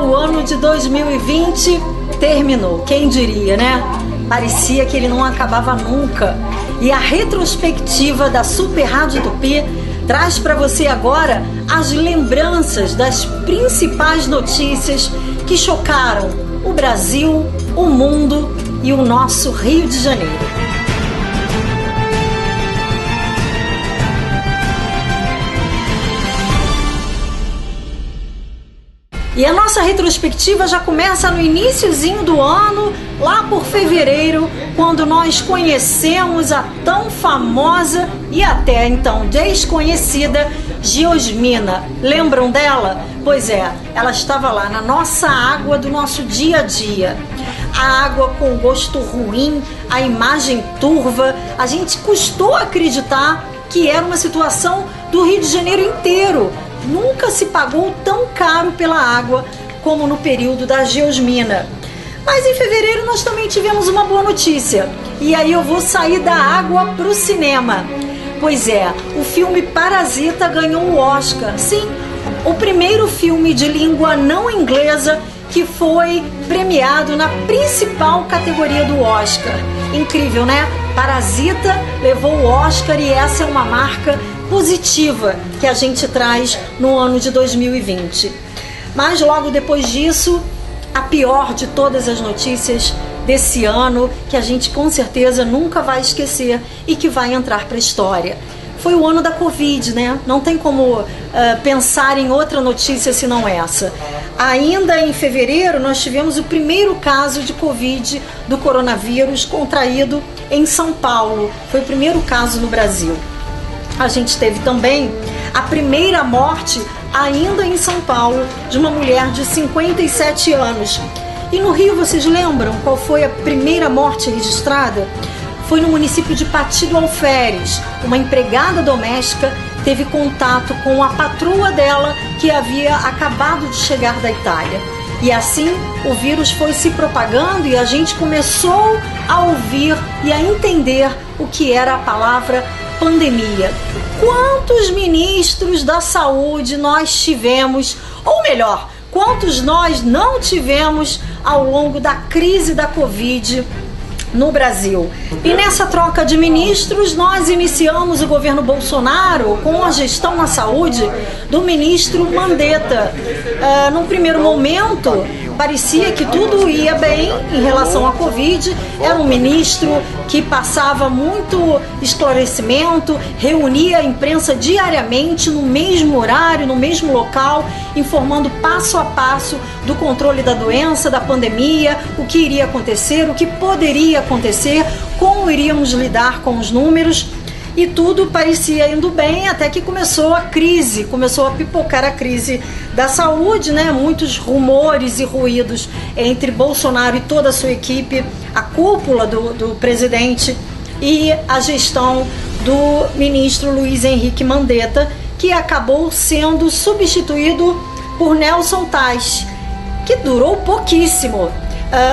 O ano de 2020 terminou, quem diria, né? Parecia que ele não acabava nunca. E a retrospectiva da Super Rádio Tupi traz para você agora as lembranças das principais notícias que chocaram o Brasil, o mundo e o nosso Rio de Janeiro. E a nossa retrospectiva já começa no iniciozinho do ano, lá por fevereiro, quando nós conhecemos a tão famosa e até então desconhecida Geosmina. Lembram dela? Pois é, ela estava lá na nossa água do nosso dia a dia. A água com gosto ruim, a imagem turva, a gente custou acreditar que era uma situação do Rio de Janeiro inteiro. Nunca se pagou tão caro pela água como no período da Geosmina. Mas em fevereiro nós também tivemos uma boa notícia. E aí eu vou sair da água para o cinema. Pois é, o filme Parasita ganhou o Oscar. Sim, o primeiro filme de língua não inglesa que foi premiado na principal categoria do Oscar. Incrível, né? Parasita levou o Oscar e essa é uma marca positiva que a gente traz no ano de 2020. Mas logo depois disso, a pior de todas as notícias desse ano, que a gente com certeza nunca vai esquecer e que vai entrar para a história. Foi o ano da Covid, né? Não tem como pensar em outra notícia senão essa. Ainda em fevereiro, nós tivemos o primeiro caso de Covid do coronavírus contraído em São Paulo. Foi o primeiro caso no Brasil. A gente teve também a primeira morte, ainda em São Paulo, de uma mulher de 57 anos. E no Rio, vocês lembram qual foi a primeira morte registrada? Foi no município de Pati do Alferes. Uma empregada doméstica teve contato com a patroa dela que havia acabado de chegar da Itália. E assim o vírus foi se propagando e a gente começou a ouvir e a entender o que era a palavra pandemia. Quantos ministros da saúde nós tivemos, ou melhor, quantos nós não tivemos ao longo da crise da Covid no Brasil? E nessa troca de ministros, nós iniciamos o governo Bolsonaro com a gestão na saúde do ministro Mandetta. Num primeiro momento, parecia que tudo ia bem em relação à Covid. Era um ministro que passava muito esclarecimento, reunia a imprensa diariamente no mesmo horário, no mesmo local, informando passo a passo do controle da doença, da pandemia, o que iria acontecer, o que poderia acontecer, como iríamos lidar com os números. E tudo parecia indo bem até que começou a crise, começou a pipocar a crise da saúde, né? Muitos rumores e ruídos entre Bolsonaro e toda a sua equipe, a cúpula do presidente e a gestão do ministro Luiz Henrique Mandetta, que acabou sendo substituído por Nelson Tais, que durou pouquíssimo.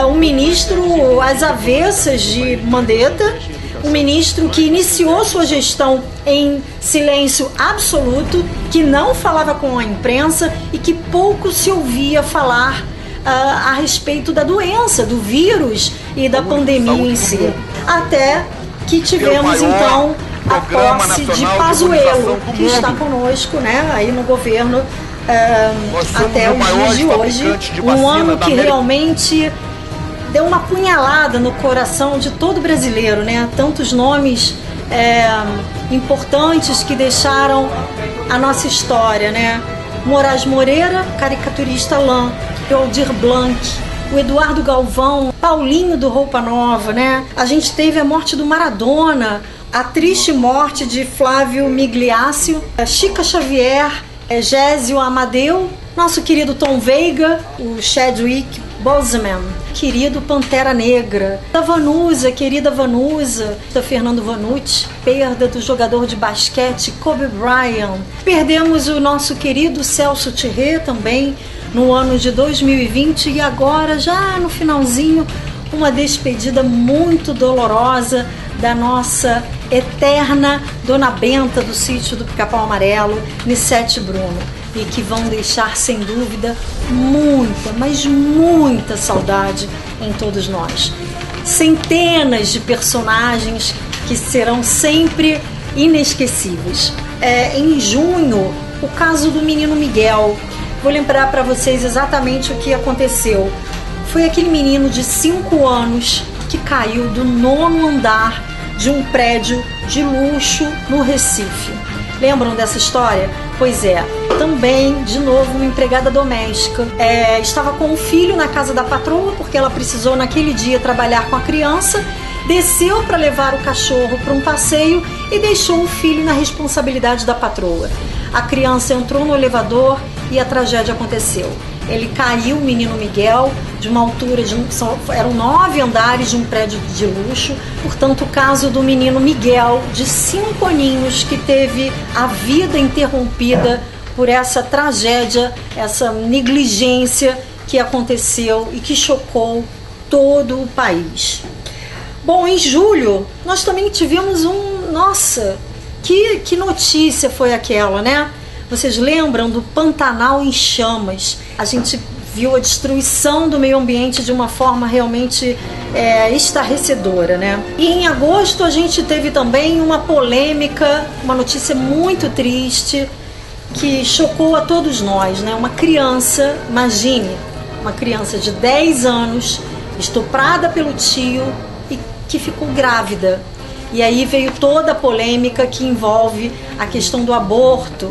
Um ministro às avessas de Mandetta, um ministro que iniciou sua gestão em silêncio absoluto, que não falava com a imprensa e que pouco se ouvia falar a respeito da doença, do vírus e da pandemia em si. Até que tivemos então a posse de Pazuello, que está conosco, né, aí no governo até os dias de hoje. Um ano que realmente deu uma punhalada no coração de todo brasileiro, né? Tantos nomes importantes que deixaram a nossa história, né? Moraes Moreira, caricaturista lã, Aldir Blanc, o Eduardo Galvão, Paulinho do Roupa Nova, né? A gente teve a morte do Maradona, a triste morte de Flávio Migliaccio, Chica Xavier, Gésio Amadeu, nosso querido Tom Veiga, o Chadwick Boseman, querido Pantera Negra, a Vanusa, querida Vanusa, da Fernando Vanucci, perda do jogador de basquete Kobe Bryant. Perdemos o nosso querido Celso Thierry também no ano de 2020 e agora, já no finalzinho, uma despedida muito dolorosa da nossa eterna Dona Benta do sítio do Pica-Pau Amarelo, Nissete Bruno. e que vão deixar, sem dúvida, muita, mas muita saudade em todos nós. Centenas de personagens que serão sempre inesquecíveis. Em junho, o caso do menino Miguel. Vou lembrar para vocês exatamente o que aconteceu. Foi aquele menino de 5 anos que caiu do 9º andar de um prédio de luxo no Recife. Lembram dessa história? Pois é, também, de novo, uma empregada doméstica. Estava com o filho na casa da patroa, porque ela precisou naquele dia trabalhar com a criança, desceu para levar o cachorro para um passeio e deixou o filho na responsabilidade da patroa. A criança entrou no elevador e a tragédia aconteceu. Ele caiu, o menino Miguel, de uma altura eram 9 andares de um prédio de luxo. Portanto, o caso do menino Miguel, de 5 aninhos, que teve a vida interrompida por essa tragédia, essa negligência que aconteceu e que chocou todo o país. Bom, em julho, nós também tivemos Nossa, que notícia foi aquela, né? Vocês lembram do Pantanal em chamas? A gente viu a destruição do meio ambiente de uma forma realmente estarrecedora, né? E em agosto a gente teve também uma polêmica, uma notícia muito triste que chocou a todos nós, né? Uma criança, imagine, uma criança de 10 anos, estuprada pelo tio e que ficou grávida. E aí veio toda a polêmica que envolve a questão do aborto,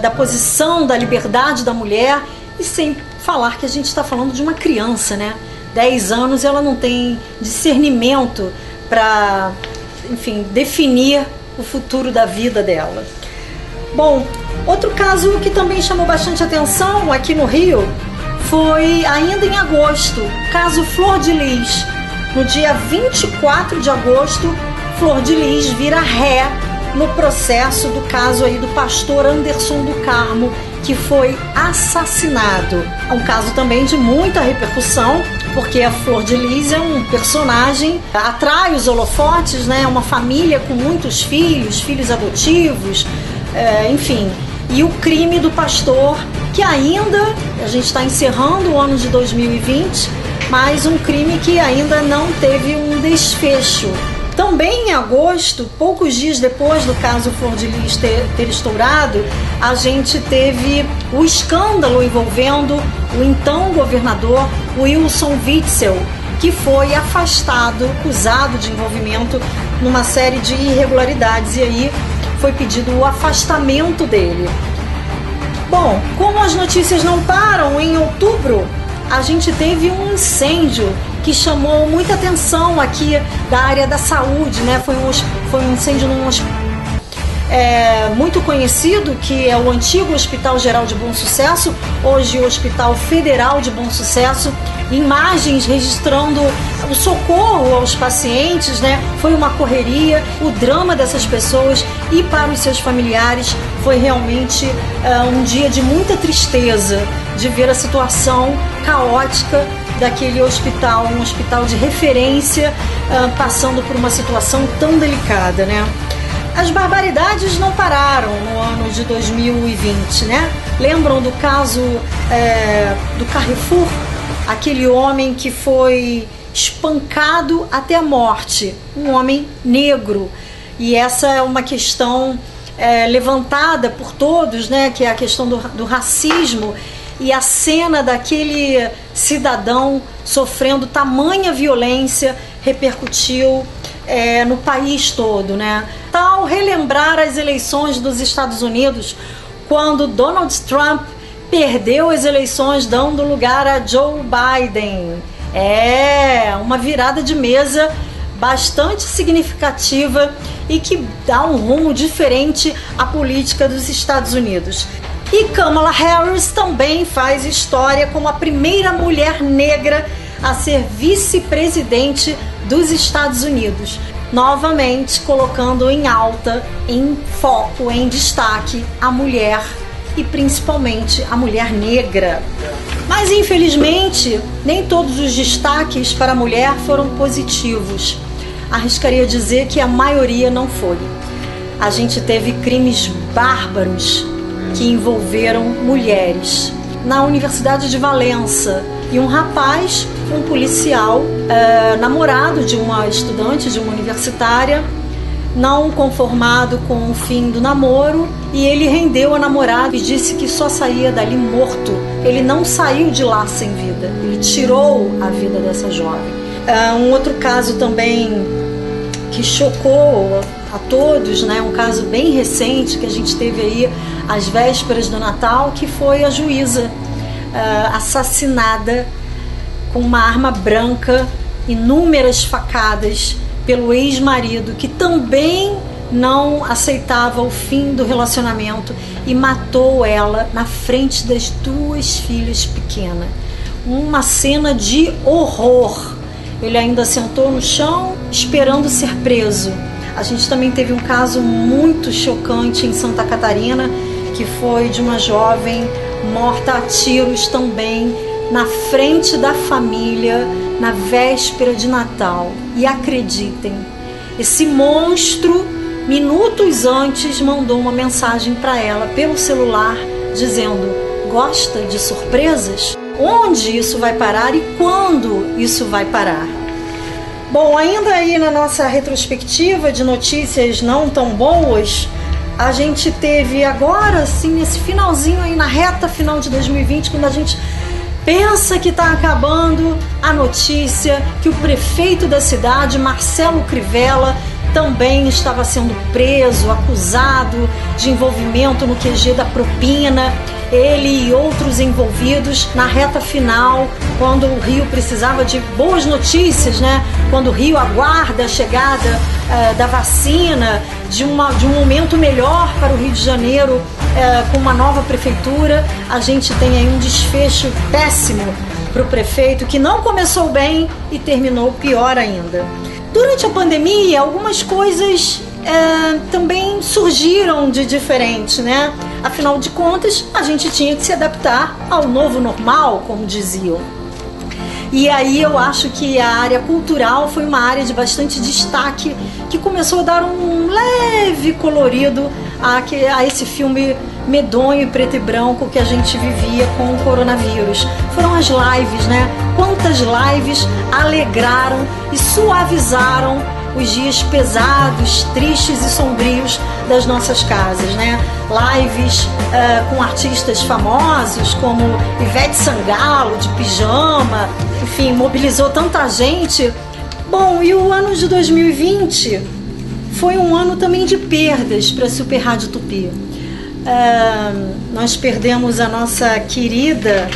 da posição da liberdade da mulher, e sem falar que a gente está falando de uma criança, né? 10 anos, ela não tem discernimento para, enfim, definir o futuro da vida dela. Bom, outro caso que também chamou bastante atenção aqui no Rio foi ainda em agosto, caso Flor de Lis. No dia 24 de agosto, Flor de Lis vira ré no processo do caso aí do pastor Anderson do Carmo, que foi assassinado. É um caso também de muita repercussão, porque a Flor de Lis é um personagem, atrai os holofotes, né? Uma família com muitos filhos, filhos adotivos, enfim. E o crime do pastor, que ainda, a gente está encerrando o ano de 2020, mas um crime que ainda não teve um desfecho. Também em agosto, poucos dias depois do caso Flor de Lis ter estourado, a gente teve o escândalo envolvendo o então governador Wilson Witzel, que foi afastado, acusado de envolvimento numa série de irregularidades, e aí foi pedido o afastamento dele. Bom, como as notícias não param, em outubro a gente teve um incêndio que chamou muita atenção aqui da área da saúde, né? Foi um incêndio num hospital muito conhecido, que é o antigo Hospital Geral de Bom Sucesso, hoje o Hospital Federal de Bom Sucesso. Imagens registrando o socorro aos pacientes, né? Foi uma correria, o drama dessas pessoas, e para os seus familiares foi realmente um dia de muita tristeza de ver a situação caótica daquele hospital, um hospital de referência, passando por uma situação tão delicada, né? As barbaridades não pararam no ano de 2020, né? Lembram do caso do Carrefour? Aquele homem que foi espancado até a morte, um homem negro. E essa é uma questão levantada por todos, né? Que é a questão do racismo. E a cena daquele cidadão sofrendo tamanha violência repercutiu no país todo, né? Tal relembrar as eleições dos Estados Unidos, quando Donald Trump perdeu as eleições, dando lugar a Joe Biden. Uma virada de mesa bastante significativa e que dá um rumo diferente à política dos Estados Unidos. E Kamala Harris também faz história como a primeira mulher negra a ser vice-presidente dos Estados Unidos, novamente colocando em alta, em foco, em destaque a mulher e principalmente a mulher negra. Mas infelizmente nem todos os destaques para a mulher foram positivos. Arriscaria dizer que a maioria não foi. A gente teve crimes bárbaros que envolveram mulheres. Na Universidade de Valença, e um rapaz, um policial, namorado de uma estudante, de uma universitária, não conformado com o fim do namoro, e ele rendeu a namorada e disse que só saía dali morto. Ele não saiu de lá sem vida, ele tirou a vida dessa jovem. Um outro caso também que chocou a todos, né? Um caso bem recente que a gente teve aí às vésperas do Natal, que foi a juíza assassinada com uma arma branca, inúmeras facadas pelo ex-marido, que também não aceitava o fim do relacionamento e matou ela na frente das 2 filhas pequenas. Uma cena de horror. Ele ainda sentou no chão esperando ser preso. A gente também teve um caso muito chocante em Santa Catarina, que foi de uma jovem morta a tiros também na frente da família na véspera de Natal. E acreditem, esse monstro minutos antes mandou uma mensagem para ela pelo celular dizendo: gosta de surpresas? Onde isso vai parar e quando isso vai parar? Bom, ainda aí na nossa retrospectiva de notícias não tão boas, a gente teve agora, assim, nesse finalzinho aí, na reta final de 2020, quando a gente pensa que está acabando, a notícia que o prefeito da cidade, Marcelo Crivella, também estava sendo preso, acusado de envolvimento no QG da propina. Ele e outros envolvidos na reta final, quando o Rio precisava de boas notícias, né? Quando o Rio aguarda a chegada da vacina, de um momento melhor para o Rio de Janeiro, com uma nova prefeitura, a gente tem aí um desfecho péssimo para o prefeito, que não começou bem e terminou pior ainda. Durante a pandemia, algumas coisas também surgiram de diferente, né? Afinal de contas, a gente tinha que se adaptar ao novo normal, como diziam. E aí eu acho que a área cultural foi uma área de bastante destaque, que começou a dar um leve colorido a esse filme medonho e preto e branco que a gente vivia com o coronavírus. Foram as lives, né? Quantas lives alegraram e suavizaram os dias pesados, tristes e sombrios das nossas casas, né? Lives com artistas famosos como Ivete Sangalo, de pijama, enfim, mobilizou tanta gente. Bom, e o ano de 2020 foi um ano também de perdas para a Super Rádio Tupi. Nós perdemos a nossa querida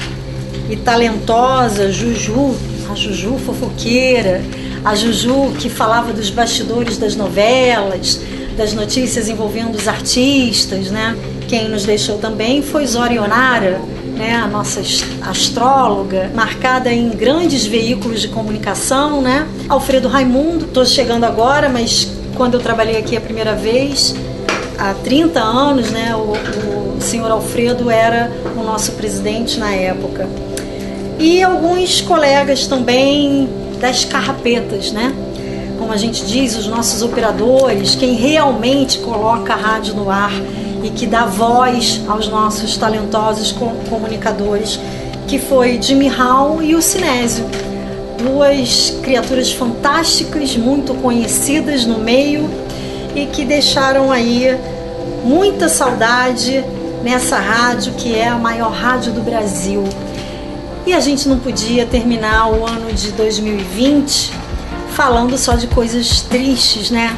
e talentosa Juju, a Juju fofoqueira, a Juju que falava dos bastidores das novelas, das notícias envolvendo os artistas, né? Quem nos deixou também foi Zora Ionara, né? A nossa astróloga, marcada em grandes veículos de comunicação, né? Alfredo Raimundo, estou chegando agora, mas quando eu trabalhei aqui a primeira vez, há 30 anos, né? O senhor Alfredo era o nosso presidente na época. E alguns colegas também das carrapetas, né? Como a gente diz, os nossos operadores, quem realmente coloca a rádio no ar e que dá voz aos nossos talentosos comunicadores, que foi Jimmy Hall e o Sinésio. 2 criaturas fantásticas, muito conhecidas no meio e que deixaram aí muita saudade nessa rádio que é a maior rádio do Brasil. E a gente não podia terminar o ano de 2020 falando só de coisas tristes, né?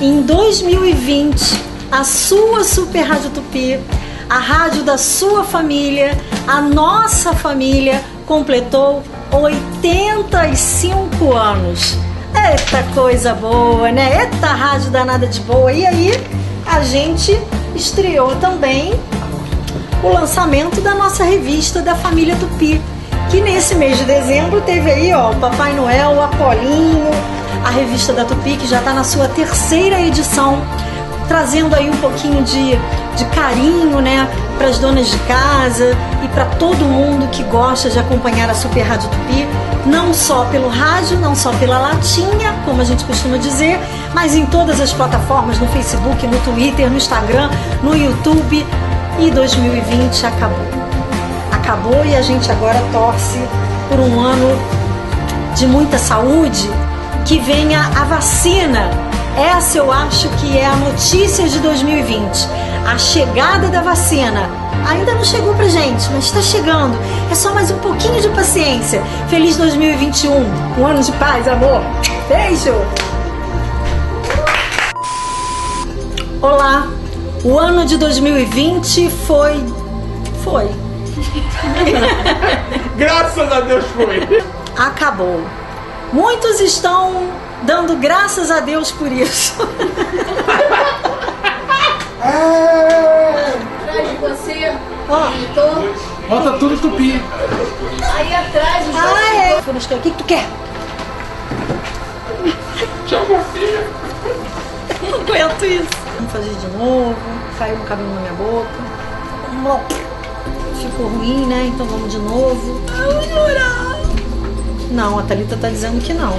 Em 2020, a sua Super Rádio Tupi, a rádio da sua família, a nossa família, completou 85 anos. Eita coisa boa, né? Eita rádio danada de boa. E aí, a gente estreou também o lançamento da nossa revista da família Tupi, que nesse mês de dezembro teve aí, ó, o Papai Noel, o Apolinho, a revista da Tupi, que já está na sua 3ª edição, trazendo aí um pouquinho de carinho, né, para as donas de casa e para todo mundo que gosta de acompanhar a Super Rádio Tupi, não só pelo rádio, não só pela latinha, como a gente costuma dizer, mas em todas as plataformas, no Facebook, no Twitter, no Instagram, no YouTube. e 2020 acabou. Acabou e a gente agora torce por um ano de muita saúde, que venha a vacina. Essa eu acho que é a notícia de 2020. A chegada da vacina. Ainda não chegou pra gente, mas está chegando. É só mais um pouquinho de paciência. Feliz 2021. Um ano de paz, amor. Beijo! Olá! O ano de 2020 foi. Graças a Deus foi! Acabou. Muitos estão dando graças a Deus por isso. Atrás de você, Ó. monitor. Bota tudo tupi. Aí atrás de Ah, é. O que tu quer? Tchau, minha filha. Não aguento isso. Vamos fazer de novo. Caiu um cabelo na minha boca. Ficou ruim, né? Então vamos de novo. Eu vou chorar. Não, a Thalita tá dizendo que não.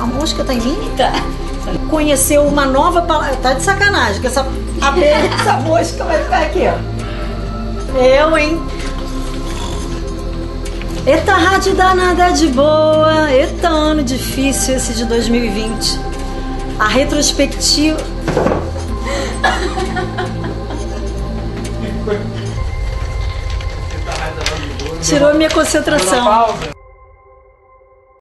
A mosca tá em mim? Tá. Conheceu uma nova palavra. Tá de sacanagem, que essa abelha, essa mosca vai ficar aqui, ó. Eu, hein? Eita, rádio danada de boa. Eita, ano difícil esse de 2020. A retrospectiva. Tirou minha concentração. Pausa.